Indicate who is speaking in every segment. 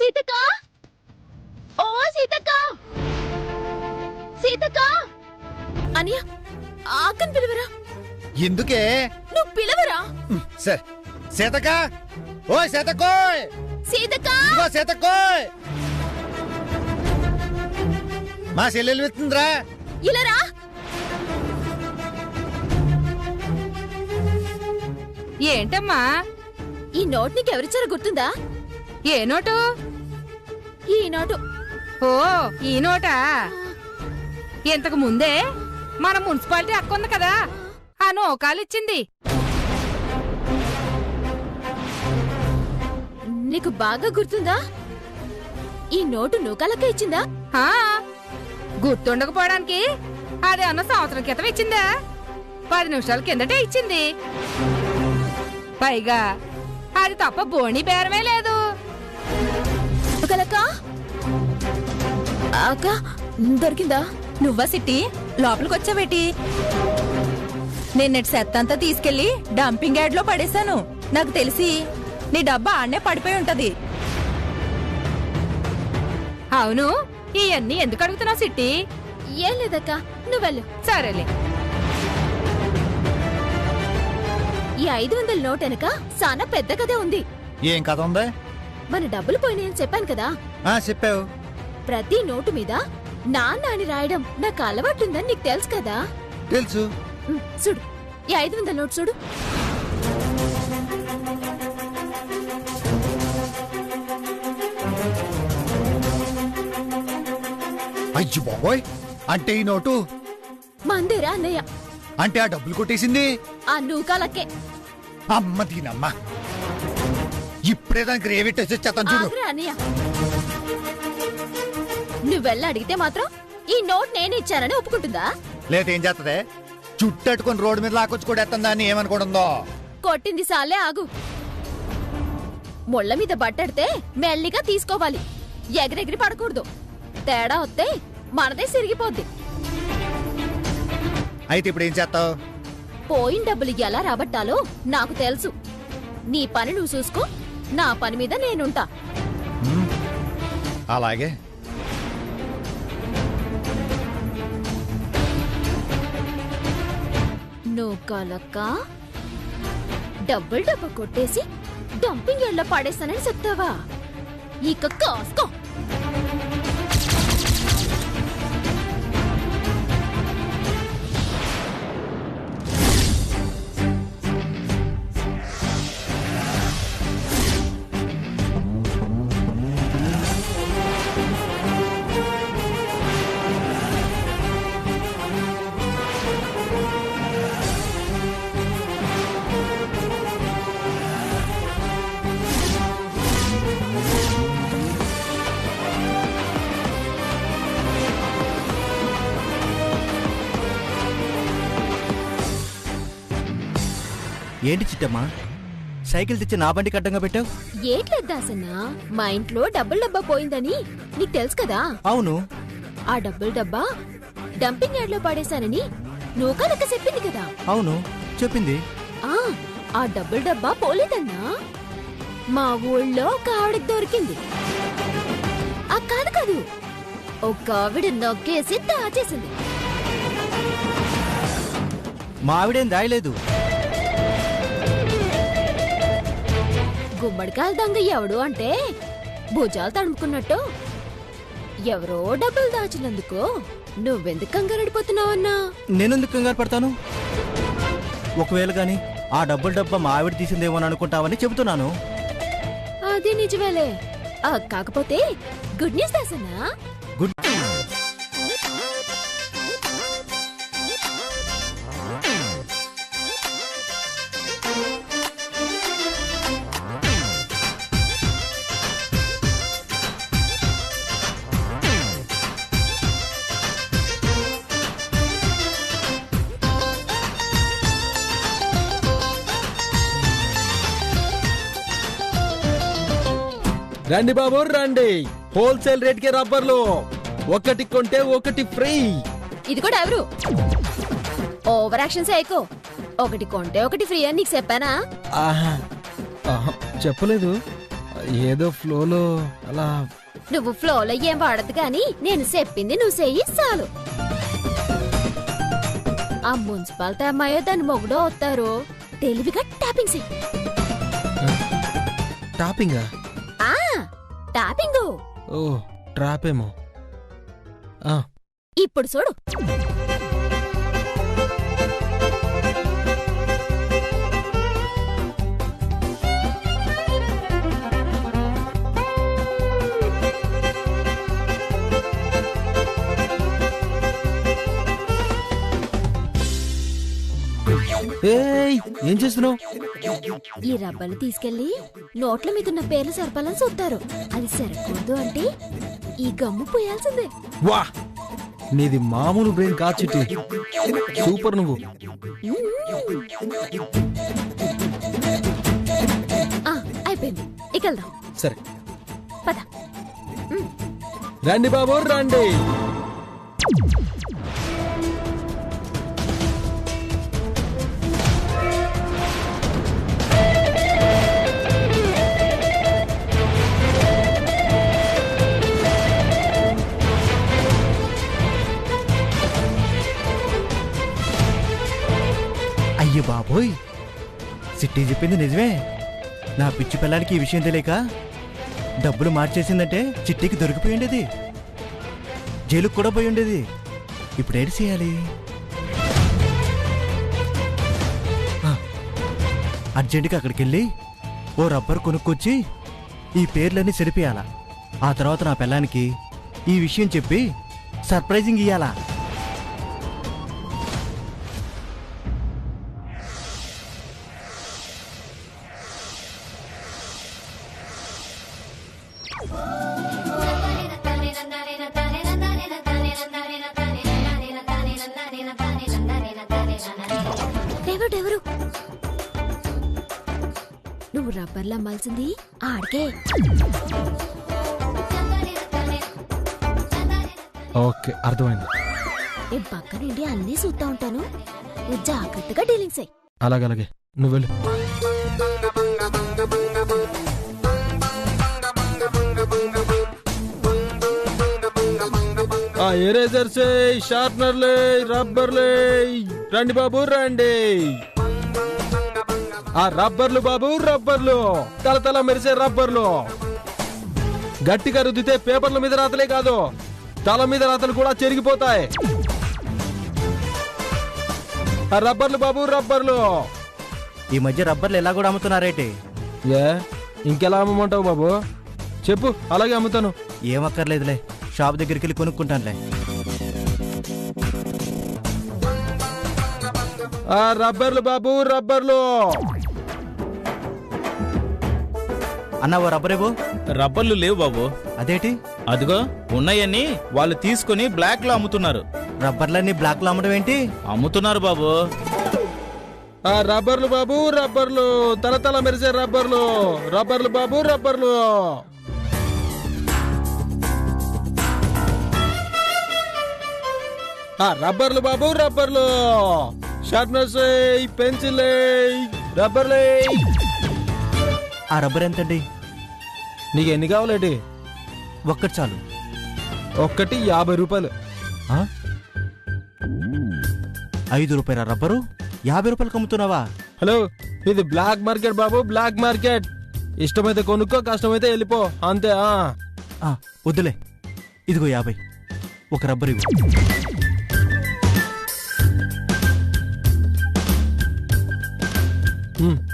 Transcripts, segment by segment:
Speaker 1: సీతక్క, ఓ సీతక్క, సీతక్క అనియా ఆకని పిలవరా.
Speaker 2: ఎందుకే
Speaker 1: నువ్వు పిలవరా.
Speaker 2: సరే సీతక్క, ఓ సీతకోయ్,
Speaker 1: సీతక్క,
Speaker 2: ఇదిగో సీతకోయ్, మా చెల్లెలు వెళ్తుందిరా.
Speaker 1: ఇలా రా.
Speaker 3: ఏంటమ్మా
Speaker 1: ఈ నోట్ నీకు ఎవరిచ్చారో గుర్తుందా?
Speaker 3: ఏ నోటు?
Speaker 1: ఈ నోటు.
Speaker 3: ఓ ఈ నోటా? ఇంతకు ముందే మన మున్సిపాలిటీ అక్క ఉంది కదా, ఆ నోకాలిచ్చింది.
Speaker 1: నీకు బాగా గుర్తుందా? ఈ నోటు నూకాలకే ఇచ్చిందా?
Speaker 3: ఆ గుర్తుండకపోవడానికి అది అన్న సంవత్సరం క్రితం ఇచ్చిందా? 10 నిమిషాల కిందటే ఇచ్చింది. పైగా అది తప్ప బోణి బేరమే లేదు.
Speaker 1: నూకాలక్క, అక్క దొరికిందా?
Speaker 4: నువ్వా సిట్టి లోపలికొచ్చావేటి? నేనెట్ సెత్తంతా తీసుకెళ్లి డంపింగ్ యార్డ్ లో పడేశాను. నాకు తెలిసి నీ డబ్బా ఆడనే పడిపోయి ఉంటది.
Speaker 3: అవును, ఇవన్నీ ఎందుకు అడుగుతున్నావు సిట్టి?
Speaker 1: ఏం లేదక్క, నువ్వెళ్ళు.
Speaker 3: సరేలే.
Speaker 1: ఈ 500 నోట్ వెనక చాలా పెద్ద కథ ఉంది.
Speaker 2: ఏం కథ ఉంది?
Speaker 1: మన డబ్బులు పోయినాయని చెప్పాను కదా,
Speaker 2: చెప్పావు.
Speaker 1: ప్రతి నోటు మీద నాన్న అని రాయడం నాకు అలవాటుందని నీకు తెలుసు కదా.
Speaker 2: తెలుసు.
Speaker 1: చూడు, ఈ 500 నోట్ చూడు.
Speaker 2: అయ్యో బాబోయ్, అంటే ఈ నోటు
Speaker 1: మందేరా అన్నయ్య.
Speaker 2: అంటే ఆ డబ్బులు కొట్టేసింది
Speaker 1: ఆ నూకాలకే.
Speaker 2: అమ్మ దీనమ్మ, ఇప్పుడే దానికి రేవిట్టేసి వచ్చేస్తాను చూడు.
Speaker 1: ఆగ్రా అన్నయ్య, నువ్వెళ్ళి అడిగితే మాత్రం ఈ నోట్ నేనే ఇచ్చానని ఒప్పుకుంటుందా?
Speaker 2: లేదేం చేస్తదే? చుట్టట్టుకుని రోడ్డు మీద లాకొచ్చి కొడేస్తుందా అని ఏమనుకుంటుందో.
Speaker 1: కొట్టింది సాలే, ఆగు. ముళ్ళ మీద బట్టడితే మెల్లిగా తీసుకోవాలి, ఎగిరెగిరి పడకూడదు. తేడా వస్తే మనదే సిరిగిపోద్ది.
Speaker 2: అయితే ఇప్పుడు ఏం చేస్తావు?
Speaker 1: పోయిన డబ్బులు ఎలా రాబట్టాలో నాకు తెలుసు. నీ పని నువ్వు చూసుకో, నా పని మీద నేనుంటా.
Speaker 2: అలాగే.
Speaker 1: నూకాలక్క, డబ్బులు డబ్బు కొట్టేసి డంపింగ్ యార్డ్లో పడేస్తానని చెప్తావా? ఇక కాసుకో.
Speaker 5: ఏంటి చిట్టమ్మా, సైకిల్ తెచ్చి నా బండికి అడ్డంగా పెట్టావు?
Speaker 1: ఏట్లేదు దాసన్నా, మా ఇంట్లో డబ్బుల డబ్బా పోయిందని నీకు తెలుసు కదా.
Speaker 5: అవును.
Speaker 1: ఆ డబ్బుల డబ్బా డంపింగ్ యార్డ్ లో పడేశానని నూకాలక్క చెప్పింది కదా.
Speaker 5: అవును చెప్పింది.
Speaker 1: ఆ డబ్బుల డబ్బా పోలేదన్నా, మా ఊళ్ళో ఒక ఆవిడకి దొరికింది. కాదు, ఒక ఆవిడ నొక్కేసి దాచేసింది.
Speaker 5: మా ఆవిడేం దాయలేదు.
Speaker 1: గుమ్మడికాయల దొంగ ఎవడు అంటే భుజాలు తడుముకున్నట్టు ఎవరో డబ్బులు దాచినందుకు నువ్వెందుకు కంగారడిపోతున్నావన్నా?
Speaker 5: నేనెందుకు కంగారు పడతాను? ఒకవేళ గాని ఆ డబ్బుల డబ్బా మా ఆవిడ తీసిందేమో అనుకుంటావని చెబుతున్నాను.
Speaker 1: అది నిజమేలే. కాకపోతే గుడ్ న్యూస్ దాసన్నా.
Speaker 5: గుడ్.
Speaker 6: రండి బాబు రండి, హోల్సేల్ రేట్ కే రబ్బర్లు, ఒకటి కొంటే ఒకటి ఫ్రీ.
Speaker 1: ఇది కూడా ఎవరు ఓవర్ యాక్షన్ చేయకు. ఒకటి కొంటే ఒకటి ఫ్రీ అని నీకు చెప్పానా?
Speaker 6: చెప్పలేదు. ఏదో ఫ్లోలో అలా.
Speaker 1: నువ్వు ఫ్లోలో ఏం వాడద్దు గాని నేను చెప్పింది నువ్వు చెయ్యి చాలు. ఆ మున్సిపాలిటీ అమ్మాయో దాని మొగుడో వస్తారు, తెలివిగా ట్యాపింగ్ చెయ్యి.
Speaker 6: టాపింగా?
Speaker 1: ట్యాపింగ్.
Speaker 6: ఓ ట్రాప్ ఏమో.
Speaker 1: ఇప్పుడు చూడు.
Speaker 6: ఏం చేస్తున్నావు?
Speaker 1: ఈ రబ్బర్లు తీసుకెళ్లి నోట్ల మీద ఉన్న పేర్లు సరపాలని చూస్తారు. అది సరకూడదు అంటే ఈ గమ్ము పోయాల్సిందే.
Speaker 6: వా, నీది మామూలు బ్రెయిన్ కాదు చిట్టి, సూపర్ నువ్వు.
Speaker 1: అయిపోయింది, ఇక వెళ్దాం.
Speaker 6: సరే
Speaker 1: పద.
Speaker 6: రండి బాబు రండి.
Speaker 5: అయ్య బాబోయ్, సిట్టి చెప్పింది నిజమే. నా పిచ్చి పిల్లాడికి ఈ విషయం తెలియక డబ్బులు మార్చేసిందంటే చిట్టికి దొరికిపోయి ఉండేది, జైలుకు కూడా పోయి ఉండేది. ఇప్పుడు ఏడు చేయాలి? అర్జెంటుగా అక్కడికి వెళ్ళి ఓ రబ్బర్ కొనుక్కొచ్చి ఈ పేర్లన్నీ సరిపోయాలా. ఆ తర్వాత నా పిల్లానికి ఈ విషయం చెప్పి సర్ప్రైజింగ్ ఇయ్యాలా.
Speaker 1: ఎవరు నువ్వు రబ్బర్లు అమ్మాల్సింది ఆడికే.
Speaker 6: ఓకే, అర్థమైంది.
Speaker 1: నేను పక్క నుండి అన్నీ చూస్తా ఉంటాను, నువ్వు జాగ్రత్తగా డీలింగ్స్ అయ్యి.
Speaker 6: అలాగే నువ్వు వెళ్ళు. ఎరేజర్స్, షార్ప్నర్లే, రబ్బర్లే, రండి బాబు రండి. ఆ రబ్బర్లు బాబు, రబ్బర్లు, తల మెరిసే రబ్బర్లు. గట్టిగా రుద్దితే పేపర్ల మీద రాతలే కాదు, తల మీద రాతలు కూడా చెరిగిపోతాయి. ఆ రబ్బర్లు బాబు, రబ్బర్లు.
Speaker 5: ఈ మధ్య రబ్బర్లు ఎలా కూడా అమ్ముతున్నారేంటి?
Speaker 6: ఇంకెలా అమ్మమంటావు బాబు? చెప్పు, అలాగే అమ్ముతాను.
Speaker 5: ఏమక్కర్లేదులే, షాప్ దగ్గరికి వెళ్ళి కొనుక్కుంటానులే.
Speaker 6: ఆ రబ్బర్లు బాబు, రబ్బర్లు.
Speaker 5: అన్న ఓ రబ్బరేవో.
Speaker 7: రబ్బర్లు లేవు బాబు.
Speaker 5: అదేంటి?
Speaker 7: అదిగో ఉన్నాయని వాళ్ళు తీసుకుని బ్లాక్ లో అమ్ముతున్నారు.
Speaker 5: రబ్బర్లన్నీ బ్లాక్ లో అమ్మడం ఏంటి?
Speaker 7: అమ్ముతున్నారు బాబు.
Speaker 6: ఆ రబ్బర్లు బాబు, రబ్బర్లు, తల మెరిసే రబ్బర్లు, రబ్బర్లు బాబు, రబ్బర్లు. ఆ రబ్బర్లు బాబు, రబ్బర్లు, షార్ప్నర్స్, పెన్సిల్, రబ్బర్లే.
Speaker 5: ఆ రబ్బర్ ఎంతండి?
Speaker 6: నీకు ఎన్ని కావాలేటి?
Speaker 5: ఒక్కటి చాలు.
Speaker 6: ఒక్కటి 50 రూపాయలు.
Speaker 5: 5 రూపాయల రబ్బరు 50 రూపాయలకు అమ్ముతున్నావా?
Speaker 6: హలో, ఇది బ్లాక్ మార్కెట్ బాబు, బ్లాక్ మార్కెట్. ఇష్టమైతే కొనుక్కో, కష్టమైతే వెళ్ళిపో, అంతే.
Speaker 5: వద్దులే, ఇదిగో 50. ఒక రబ్బర్ ఇవ్వు.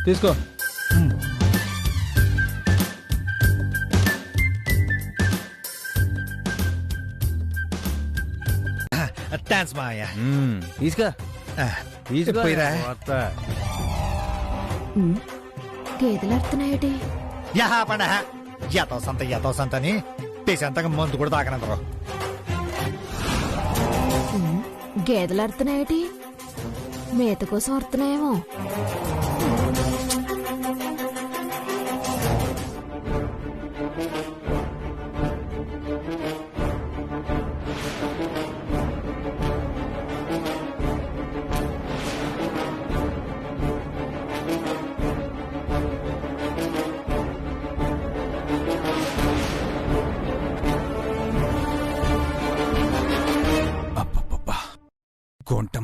Speaker 6: తీసుకో.
Speaker 2: థ్యాంక్స్ మాయా.
Speaker 6: తీసుకో.
Speaker 2: పోయిరా.
Speaker 1: గేదెలు అడుతున్నాయటి.
Speaker 2: యహా పండ ఎతో సంతని పేసంతగా మందు కూడా తాగనందరు.
Speaker 1: గేదెలు అడుతున్నాయటి, మేత కోసం అడుతున్నాయేమో.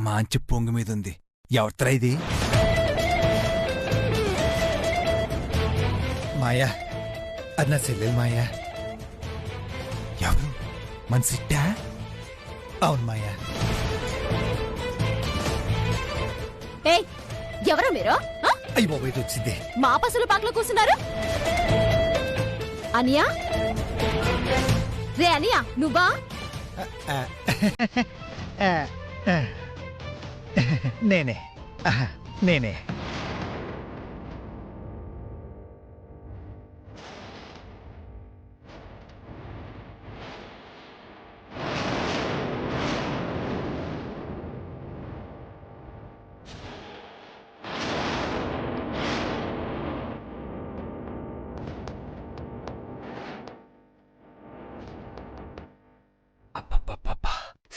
Speaker 8: మంచి పొంగు మీద ఉంది. ఎవరితరా ఇది?
Speaker 2: మాయా, అది నా చెల్లెలు మాయా.
Speaker 8: ఎవరు? మన సిట్టా?
Speaker 2: అవును మాయా.
Speaker 1: ఏయ్, ఎవరు మీరు? ఆ?
Speaker 2: అయ్యి బాబు, ఇది వచ్చింది.
Speaker 1: మా పసులు పాకలో కూర్చున్నారు. అనియా, రే అనియా, నువ్వా?
Speaker 2: నేనే నేనే.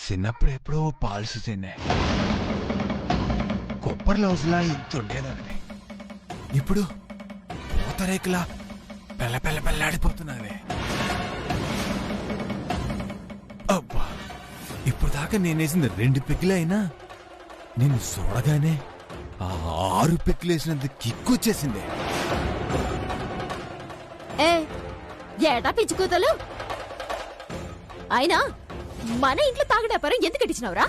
Speaker 8: చిన్నప్పుడు ఎప్పుడో పాల్సు తినే కొబ్బరి లౌజ్లా ఇంత ఉండేదాన్ని. ఇప్పుడు పూతరేకులా పెళ్ళ పెళ్ళ పెళ్ళాడిపోతున్నావే. అబ్బా, ఇప్పుడు దాకా నేనేసింది 2 పెగ్గులు అయినా నేను చూడగానే 6 పెగ్గులు వేసినంత కిక్కు వచ్చేసింది.
Speaker 1: ఏ ఏటా పిచ్చుకూతలు? అయినా మన ఇంట్లో తాగడాపారం ఎందుకు కట్టించినవరా?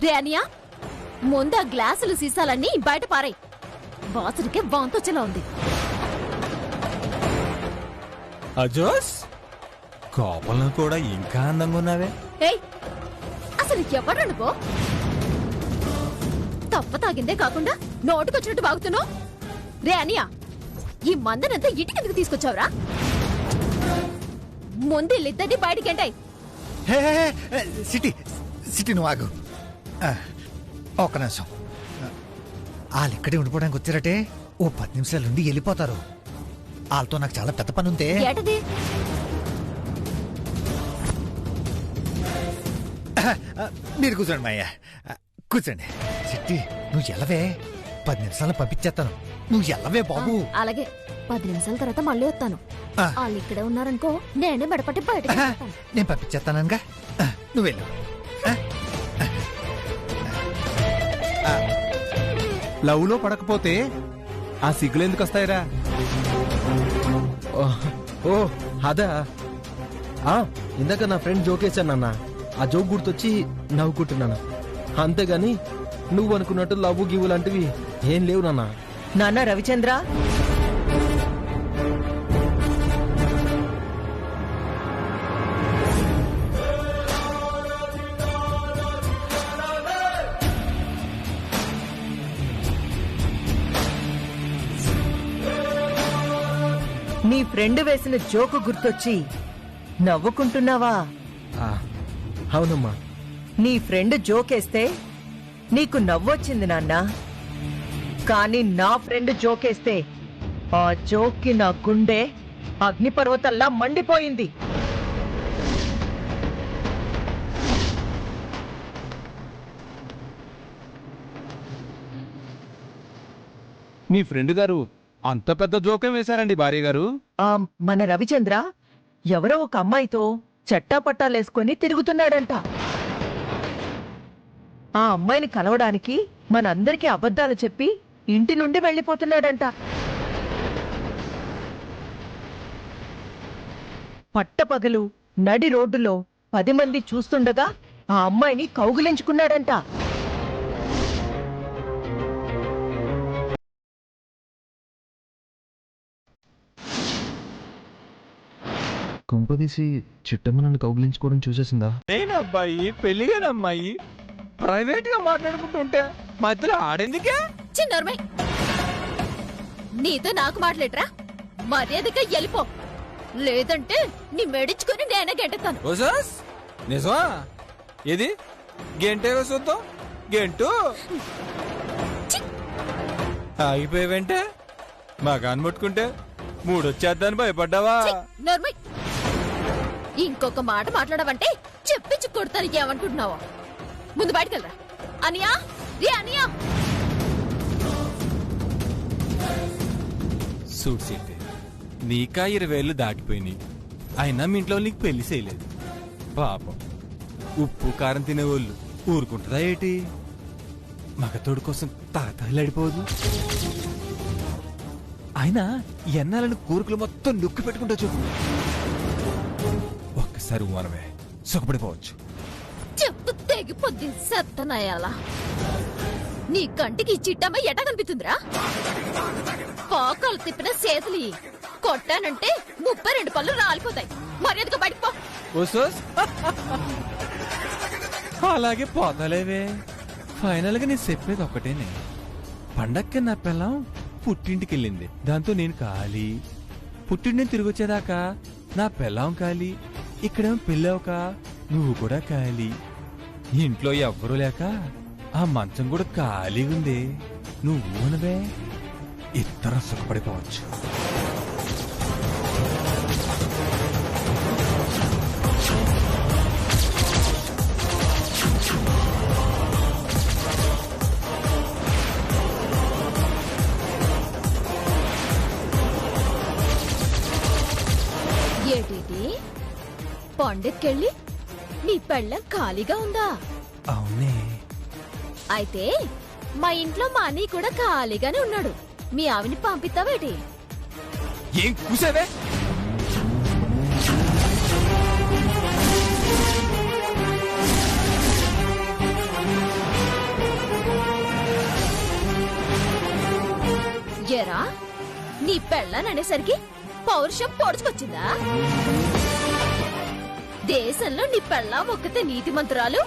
Speaker 1: రే అనియా, ముందు ఆ గ్లాసులు సీసాలన్నీ బయట పారాయి. వాసనకే వాంతొచ్చేలా ఉంది.
Speaker 8: అజోస్, కోపంలో కూడా ఇంకా అందంగా ఉన్నావే.
Speaker 1: ఏయ్, అసలు ఎవరు నువ్వు? తప్ప తాగిందే కాకుండా నోటుకొచ్చినట్టు బాగుతున్నావు. రే అనియా, ఈ మందనంతా ఇంటికి ఎందుకు తీసుకొచ్చావురా? ముందు ఇద్దరిని బయటికెంటాయి.
Speaker 2: సిటీ సిటీ నువ్వు ఆగు. ఒక్క నిమిషం. వాళ్ళు ఇక్కడే ఉండిపోవడానికి వచ్చారటే ఓ 10 నిమిషాలు ఉండి వెళ్ళిపోతారు. వాళ్ళతో నాకు చాలా పెద్ద పని ఉంటే.
Speaker 1: ఏటది?
Speaker 2: మీరు కూర్చోండి మాయ్యా, కూర్చోండి. సిట్టి, నువ్వు ఎల్లవే, 10 నిమిషాలు పంపించేస్తాను. నువ్వు ఎల్లవే బాబు.
Speaker 1: అలాగే 10 నిమిషాల తర్వాత మళ్ళీ వస్తాను.
Speaker 2: ఆ.
Speaker 1: వాళ్ళు ఇక్కడే ఉన్నారనుకో, నేనే బడపట్టి బయట
Speaker 2: నేను పంపించేస్తానగా, నువ్వు వెళ్ళు.
Speaker 6: లవ్ లో పడకపోతే ఆ సిగ్గులు ఎందుకు వస్తాయిరా? ఓ అదా, ఇందాక నా ఫ్రెండ్ జోకేశానన్నా, ఆ జోక్ గుర్తొచ్చి నవ్వుకుంటున్నాను. అంతేగాని నువ్వు అనుకున్నట్టు లవ్ గివ్వు లాంటివి ఏం లేవు నాన్న.
Speaker 4: నాన్న రవిచంద్ర, నీ ఫ్రెండ్ వేసిన జోకు గుర్తొచ్చి నవ్వుకుంటున్నావా?
Speaker 6: అవునమ్మా.
Speaker 4: నీ ఫ్రెండ్ జోకేస్తే నీకు నవ్వొచ్చింది నాన్న. కానీ నా ఫ్రెండ్ జోకేస్తే ఆ జోక్కి నా గుండె అగ్నిపర్వతల్లా మండిపోయింది.
Speaker 6: మీ ఫ్రెండ్ గారు అంత పెద్ద జోక్యం వేశారండి భార్య గారు.
Speaker 4: మన రవిచంద్ర ఎవరో ఒక అమ్మాయితో చట్టాపట్టాలేసుకొని తిరుగుతున్నాడంట. ఆ అమ్మాయిని కలవడానికి మనందరికీ అబద్ధాలు చెప్పి ఇంటి నుండి వెళ్ళిపోతున్నాడంట. పట్టపగలు నడి రోడ్డులో 10 మంది చూస్తుండగా ఆ అమ్మాయిని కౌగిలించుకున్నాడంట.
Speaker 6: కొంపదీసి చిట్టమ్మ నన్ను కౌగిలించుకోవడం చూసేసిందా?
Speaker 8: నేనబ్బాయి, పెళ్లిగాని అమ్మాయి ప్రైవేట్ గా మాట్లాడుకుంటుంటే మధ్యలో ఆడేందుకే?
Speaker 1: చిన్నోర్మై, నీతో నాకు మాట్లాడరా? మర్యాదగా వెళ్ళిపో, లేదంటే నీ మెడించుకొని నేనే గెంటుతాను.
Speaker 8: ఓసాస్ నిజమా? ఏది గెంటేవో చూద్దాం. గెంటు ఆగిపోయావంటే మగాన్ని ముట్టుకుంటే మూడొచ్చేద్దాన్ని భయపడ్డావా?
Speaker 1: నోర్మై, ఇంకొక మాట మాట్లాడవంటే చెప్పించి కొడతాను. ఏమనుకుంటున్నావో ముందు బయటకెళ్ళరా. అనియా, రే అనియా.
Speaker 8: సూట్ సీట్ నీకా 20 ఏళ్ళు దాటిపోయినాయి, అయినా మీ ఇంట్లో నీకు పెళ్లి చేయలేదు. పాపం ఉప్పు కారం తినేవాళ్ళు ఊరుకుంటుందా ఏటి? మగతోడు కోసం తలతలాడిపోదు. అయినా ఎన్నాలని కోరికలు మొత్తం నొక్కి పెట్టుకుంటా చూపు. ఒక్కసారి మనమే సుఖపడిపోవచ్చు.
Speaker 1: చెప్పు తెగిపోద్ది సత్తనయాల. నీ కంటికి ఈ చిట్టమ్మ ఎట కనిపిస్తుందిరా? పాకాలు తిప్పిన చేతులు కొట్టానంటే 32 పళ్ళు రాలిపోతాయి. మర్యాదగా బయటకు పో.
Speaker 8: ఓసోస్ అలాగే పోతాలేవే. ఫైనల్ గా నేను చెప్పేది ఒకటేనే. పండక్కి నా పిల్లం పుట్టింటికి వెళ్ళింది. దాంతో నేను ఖాళీ. పుట్టింటిని తిరిగి వచ్చేదాకా నా పిల్లం ఖాళీ. ఇక్కడేమో పెళ్ళావుక నువ్వు కూడా ఖాళీ. ఇంట్లో ఎవ్వరూ లేక ఆ మంచం కూడా ఖాళీగా ఉంది. నువ్వు ఊనవే ఇద్దరం సుఖపడిపోవచ్చు.
Speaker 1: ఏటి పండక్కెళ్ళి నీ పెళ్ళం ఖాళీగా ఉందా?
Speaker 8: అవునే.
Speaker 1: అయితే మా ఇంట్లో మా అన్నయ్య కూడా ఖాళీగానే ఉన్నాడు. మీ ఆవిని పంపిస్తావేటి?
Speaker 8: ఏం కూసావే?
Speaker 1: ఎరా నీ పెళ్ళని అనేసరికి పౌరుషం పొడుచుకొచ్చిందా? దేశంలో నీ పెళ్ళం ఒక్కతే నీతి మంత్రాలు,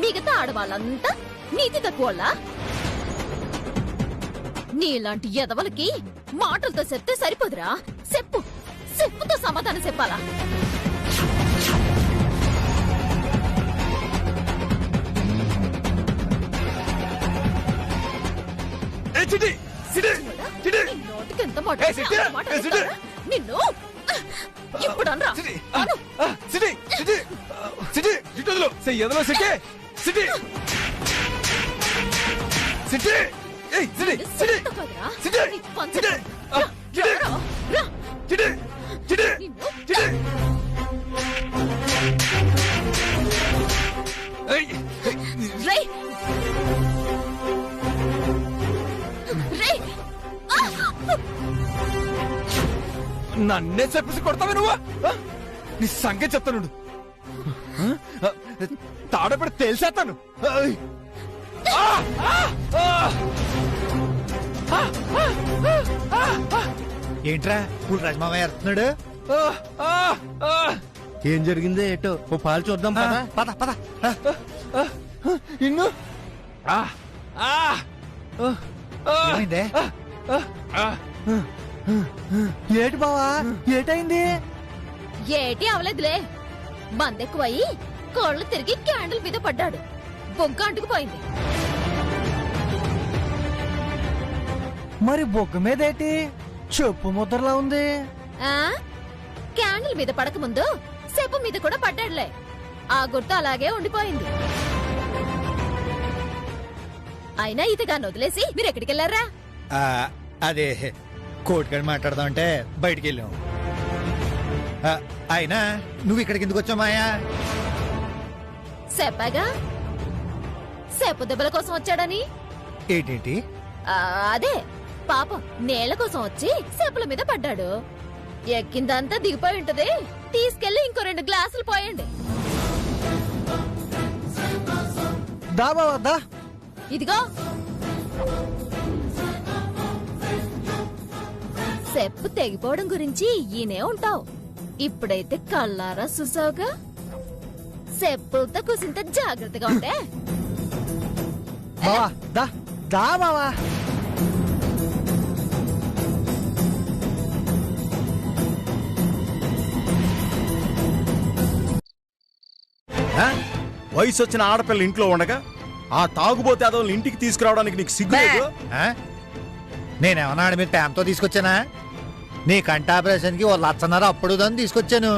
Speaker 1: మిగతా ఆడవాళ్ళంతా నీతి తక్కువలా? నీలాంటి ఎదవలకి మాటలతో చెప్తే సరిపోదురా. చెప్పుతో సమాధానం చెప్పాలా? నోటికి ఎంత మాట నిన్ను ఇప్పుడు అనరా?
Speaker 8: నన్నే చెప్పేసి కొడతావే నువ్వు? నీ సంగతి చెప్తాను. తాడపడి తేల్చేస్తాను.
Speaker 2: ఏంట్రా ఇప్పుడు రాజమామయ్య వస్తున్నాడు?
Speaker 5: ఏం జరిగిందో ఏటో ఓ పాలు చూద్దాం పద.
Speaker 2: పద పద.
Speaker 8: ఇన్ను
Speaker 2: ఏమైందే?
Speaker 5: ఏటి బావా ఏటైంది?
Speaker 1: ఏటి అవలేదులే. మందెక్కువయి కోళ్లు తిరిగి క్యాండిల్ మీద పడ్డాడు. బొగ్గ అంటుకుపోయింది.
Speaker 5: మరి బొగ్గ మీదేటి చెప్పు ముద్రలా ఉంది?
Speaker 1: ఆ క్యాండిల్ మీద పడక ముందు సెప్పు మీద కూడా పడ్డాడులే. ఆ గుర్తు అలాగే ఉండిపోయింది. అయినా ఇతగాన్ని వదిలేసి మీరు ఎక్కడికి వెళ్ళారా?
Speaker 2: అదే కోటికాడి మాట్లాడదాం అంటే బయటికి వెళ్ళాం. అయినా నువ్వు ఇక్కడికి ఎందుకు వచ్చావు మాయా?
Speaker 1: చెప్పాగా సెప్పు దెబ్బల కోసం వచ్చాడని.
Speaker 2: ఏంటి?
Speaker 1: అదే పాపం నేల కోసం వచ్చి సెప్పుల మీద పడ్డాడు. ఎక్కిందంతా దిగిపోయి ఉంటది. తీసుకెళ్లి ఇంకో 2 గ్లాసులు పోయండి.
Speaker 5: దా బావా దా.
Speaker 1: ఇదిగో సెప్పు తెగిపోవడం గురించి ఈయనే ఉంటావు. ఇప్పుడైతే కళ్ళారా చూసావుగా. సెప్పులతో కూసింత జాగ్రత్తగా ఉంటే.
Speaker 5: బావా దా దా బావా.
Speaker 9: వయసు వచ్చిన ఆడపిల్ల ఇంట్లో ఉండగా ఆ తాగుబోతే అదోళ్ళని ఇంటికి తీసుకురావడానికి నీకు సిగ్గులేదు?
Speaker 2: నేనేమన్నా ఆడ మీద ప్రేమతో తీసుకొచ్చానా? నీ కంటి ఆపరేషన్కి ఓ 1,50,000 అప్పుడు దాన్ని తీసుకొచ్చాను.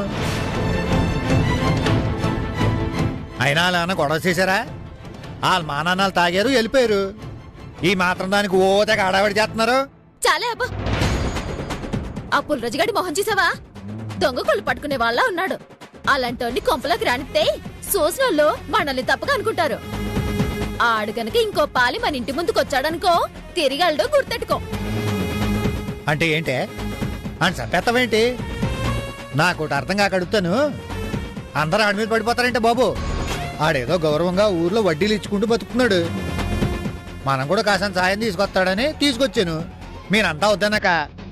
Speaker 2: అయినా అలా ఏమన్నా గొడవ చేశారా? వాళ్ళ మా నాన్నలు తాగారు వెళ్ళిపోయారు. ఈ మాత్రం దానికి ఓతగా ఆడావిడి చేస్తున్నారు.
Speaker 1: చాలే అబ్బా. ఆ పుల్రజగాడి మొహం చూసావా? దొంగ కొళ్ళు పట్టుకునే వాళ్ళ ఉన్నాడు. అలాంటి కొంపలోకి రానిస్తే చూసినోళ్ళు మనల్ని తప్పగా అనుకుంటారు. ఆడు గనక ఇంకో పాలి మన ఇంటి ముందుకొచ్చాడనుకో తిరిగాళ్ళో గుర్తెట్టుకో.
Speaker 2: అంటే ఏంటే అని చంపేస్తావేంటి? నాకోటి అర్థం కాక అడుగుతాను. అందరూ ఆడి మీద పడిపోతారంటే బాబు. ఆడేదో గౌరవంగా ఊర్లో వడ్డీలు ఇచ్చుకుంటూ బతుకుతున్నాడు. మనం కూడా కాసిన సాయం తీసుకొస్తాడని తీసుకొచ్చాను. మీరంతా వద్దన్నాక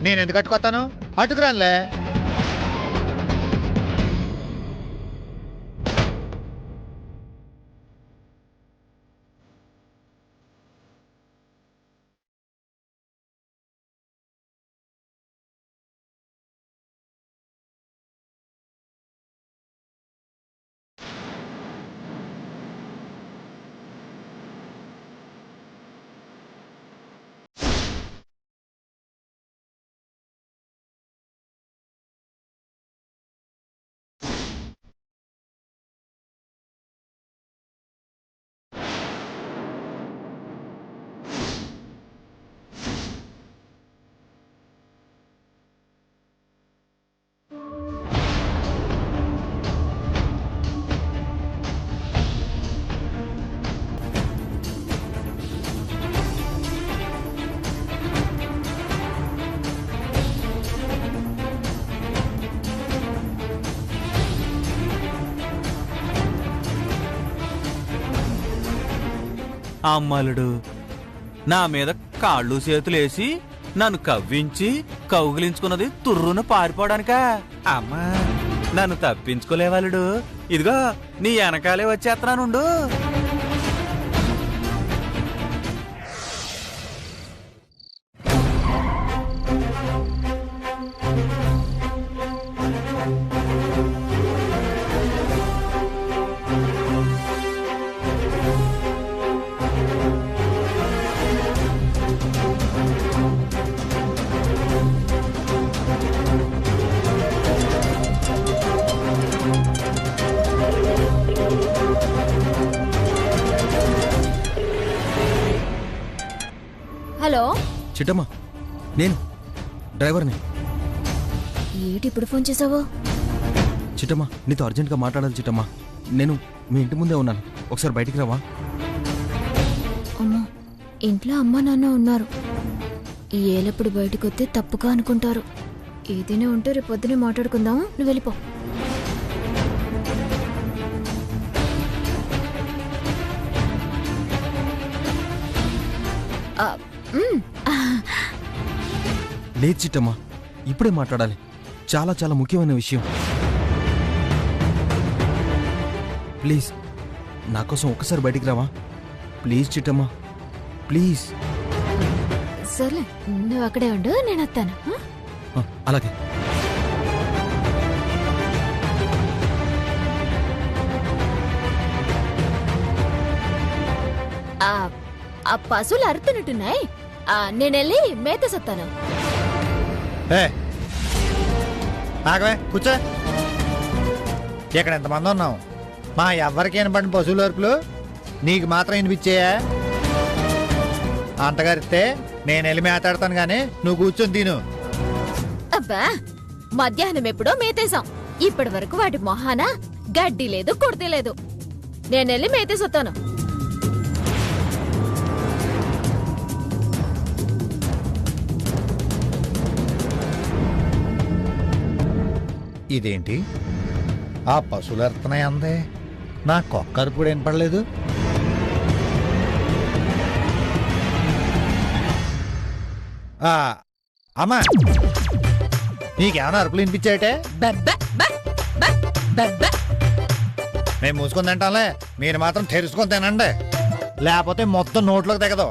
Speaker 2: నేను ఎందుకు కట్టుకొస్తాను? అటుకురానులే.
Speaker 7: అమ్మలుడు నా మీద కాళ్ళు చేతులేసి నన్ను కవ్వించి కౌగిలించుకున్నది తుర్రున పారిపోవడానికా? అమ్మా నన్ను తప్పించుకోలేవాలుడు. ఇదిగో నీ వెనకాలే వచ్చేస్తున్నానుండు.
Speaker 1: హలో
Speaker 6: చిట్టమ్మా, నేను డ్రైవర్ని.
Speaker 1: ఏంటి ఇప్పుడు ఫోన్ చేసావు?
Speaker 6: చిట్టమ్మా, నీతో అర్జెంట్గా మాట్లాడాలి చిట్టమ్మా. నేను మీ ఇంటి ముందే ఉన్నాను, ఒకసారి బయటికి రావా?
Speaker 1: అమ్మా, ఇంట్లో అమ్మ నాన్న ఉన్నారు. ఈ ఏలప్పుడు బయటకు వస్తే తప్పుగా అనుకుంటారు. ఏదైనా ఉంటే రేపు పొద్దునే మాట్లాడుకుందాం. నువ్వు వెళ్ళిపో.
Speaker 6: లేదు చిట్టమ్మా, ఇప్పుడే మాట్లాడాలి. చాలా చాలా ముఖ్యమైన విషయం. ప్లీజ్ నా కోసం ఒక్కసారి బయటికి రావా? Please Chittamma, please.
Speaker 1: సర్లే, నువ్వు అక్కడే ఉండు, నేను వస్తాను.
Speaker 6: అలాగే.
Speaker 1: ఆ పశువులు అరుతున్నట్టున్నాయి. నేనెళ్ళి మేత సత్తాను.
Speaker 2: ఆగవే, కూర్చో. ఇక్కడ ఎంతమంది ఉన్నాం? మా ఎవరికి వినపడిన పశువుల అరుపులు నీకు మాత్రం వినిపించేయా? అంతగారిస్తే నేను వెళ్ళి మాట్లాడతాను గానీ నువ్వు కూర్చొని తిను.
Speaker 1: అబ్బా, మధ్యాహ్నం ఎప్పుడో మేతేశాం. ఇప్పటి వరకు వాటి మొహాన గడ్డి లేదు, కుడితే లేదు. నేనెళ్ళి మేతేసొత్తాను.
Speaker 2: ఇదేంటి ఆ పశువులు అరుతున్నాయి అందే? నా కుక్క అరుపు కూడా వినపడలేదు. అమ్మా, నీకేమైనా అరుపులు వినిపించాయటే? మేము మూసుకొని తింటాంలే, మీరు మాత్రం తెరుచుకొని తినండి, లేకపోతే మొత్తం నోట్లోకి తెగదు.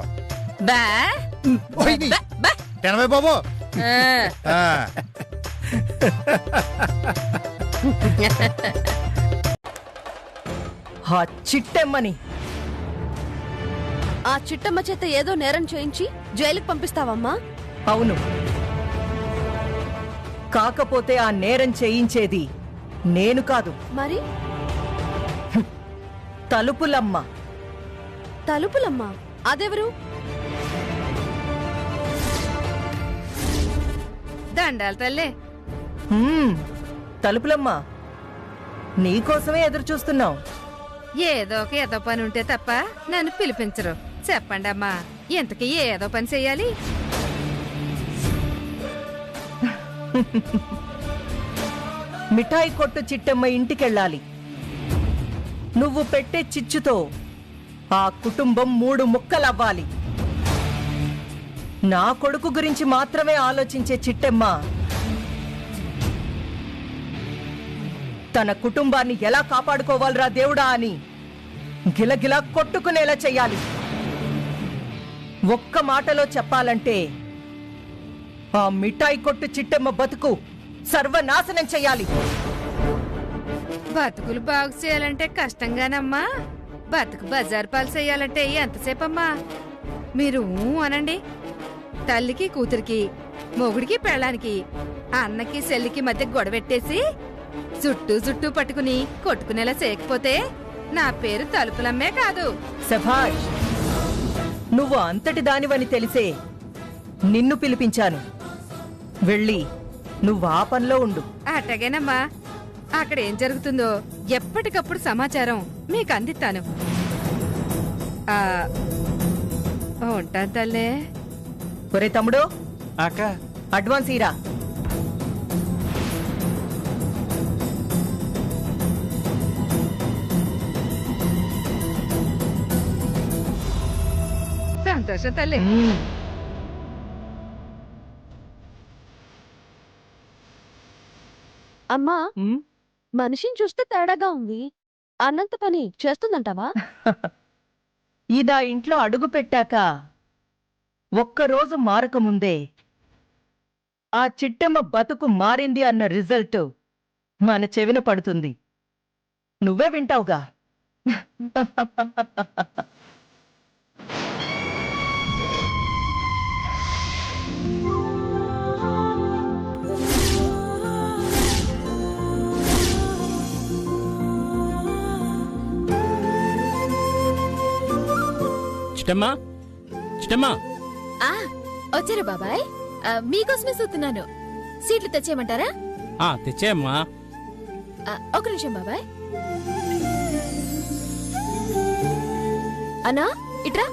Speaker 2: తినవే బాబు.
Speaker 4: ఆ చిట్టమ్మని,
Speaker 10: ఆ చిట్టమ్మ చేత ఏదో నేరం చేయించి జైలుకి పంపిస్తావమ్మా?
Speaker 4: అవును. కాకపోతే ఆ నేరం చేయించేది నేను కాదు,
Speaker 10: మరి
Speaker 4: తలుపులమ్మ.
Speaker 10: తలుపులమ్మ అదెవరు?
Speaker 3: దండాలు తల్లే.
Speaker 4: తలుపులమ్మ, నీకోసమే ఎదురు చూస్తున్నావు.
Speaker 3: ఏదో ఒక ఏదో పని ఉంటే తప్ప నన్ను పిలిపించరు. చెప్పండి అమ్మా, ఇంతకీ ఏదో పని చెయ్యాలి?
Speaker 11: మిఠాయి కొట్టు చిట్టమ్మ ఇంటికెళ్ళాలి. నువ్వు పెట్టే చిచ్చుతో ఆ కుటుంబం 3 ముక్కలవ్వాలి. నా కొడుకు గురించి మాత్రమే ఆలోచించే చిట్టమ్మ తన కుటుంబాన్ని ఎలా కాపాడుకోవాలరా దేవుడా అని గిలగిలా కొట్టుకునేలా చెయ్యాలి. ఒక్క మాటలో చెప్పాలంటే ఆ మిఠాయి కొట్టు చిట్టమ్మ బతుకు సర్వనాశనం చెయ్యాలి.
Speaker 3: బతుకులు బాగు చేయాలంటే కష్టంగానమ్మా. బతుకు బజారు పాలు చేయాలంటే ఎంతసేపమ్మా? మీరు అనండి. తల్లికి కూతురికి, మొగుడికి పెళ్ళానికి, అన్నకి చెల్లికి మధ్య గొడవెట్టేసి చుట్టూ పట్టుకుని కొట్టుకునేలా చేయకపోతే నా పేరు తలుపులమ్మే కాదు.
Speaker 11: సభాష్, నువ్వు అంతటి దానివని తెలిసే నిన్ను పిలిపించాను. వెళ్ళి నువ్వు ఆ పనిలో ఉండు.
Speaker 3: అట్టగేనమ్మా. అక్కడ ఏం జరుగుతుందో ఎప్పటికప్పుడు సమాచారం మీకు అందిస్తాను. ఉంటాను తల్లే.
Speaker 11: ఒరే తమ్ముడు,
Speaker 8: అక్క
Speaker 11: అడ్వాన్స్ ఇరా.
Speaker 3: సంతోషం తల్లి.
Speaker 10: అమ్మా, మనిషిని చూస్తే తేడాగా ఉంది. అన్నంత పని చేస్తుందంటావా?
Speaker 11: ఇదా ఇంట్లో అడుగు పెట్టాక ఒక్కరోజు మారకముందే ఆ చిట్టమ్మ బతుకు మారింది అన్న రిజల్ట్ మన చెవిన పడుతుంది. నువ్వే వింటావుగా.
Speaker 7: చిట్టమ్మా, చిట్టమ్మా.
Speaker 1: వచ్చారా బాబాయ్? మీకోసమే చూస్తున్నాను. సీట్లు తెచ్చేయమంటారా?
Speaker 7: తెచ్చేయమ్మా.
Speaker 1: ఒక నిమిషం బాబాయ్. అన్నా ఇట్రా,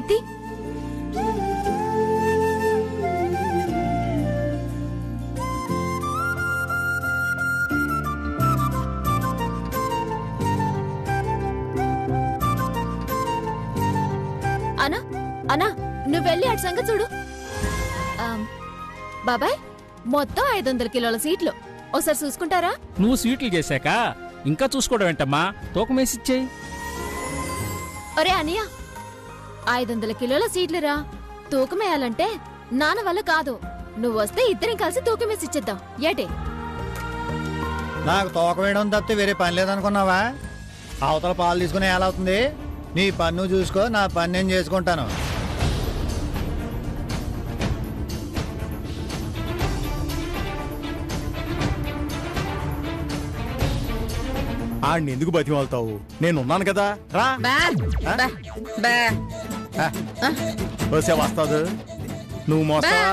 Speaker 1: ఇత్తి. అన్నా అన్నా, నువ్వు వెళ్ళి అటు సంగతి చూడు. బాబాయ్, మొత్తం 500 కిలోల సీట్లు. ఒకసారి చూసుకుంటారా?
Speaker 7: నువ్వు స్వీట్లు చేశాక ఇంకా చూసుకోవడం ఏంటమ్మా? తూకమేసిచ్చేయి.
Speaker 1: ఒరే అనియా, 500 కిలోల సీట్లురా. తూకమేయాలంటే నాన్న వల్ల కాదు. నువ్వు వస్తే ఇద్దరం కలిసి తూకమేసి ఇచ్చేద్దాం. ఏటే?
Speaker 2: నాకు తోక వేయడం తప్పితే వేరే పని లేదనుకున్నావా? అవతల పాలు తీసుకుని ఎలా అవుతుంది? నీ పన్ను చూసుకో, నా పని నేను చేసుకుంటాను.
Speaker 9: ఆడిని ఎందుకు బతిమాలుతావు? నేనున్నాను కదా, రా. వస్తే వస్తాదు. నువ్వు మోస్తావా?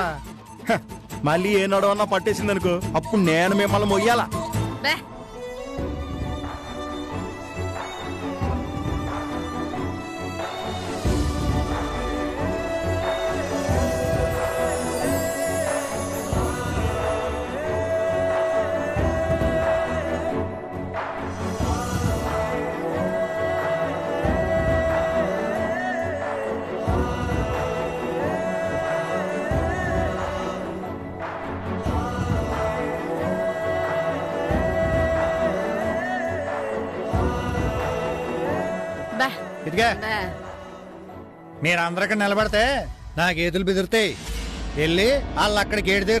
Speaker 9: మళ్ళీ ఏ నడవన్నా పట్టేసిందనుకో, అప్పుడు నేను మిమ్మల్ని మొయ్యాలా?
Speaker 2: ఇదిగా మీరందరికీ నిలబడితే నా గేదెలు బెదురుతాయి. వెళ్ళి వాళ్ళు అక్కడ గేటు దగ్గర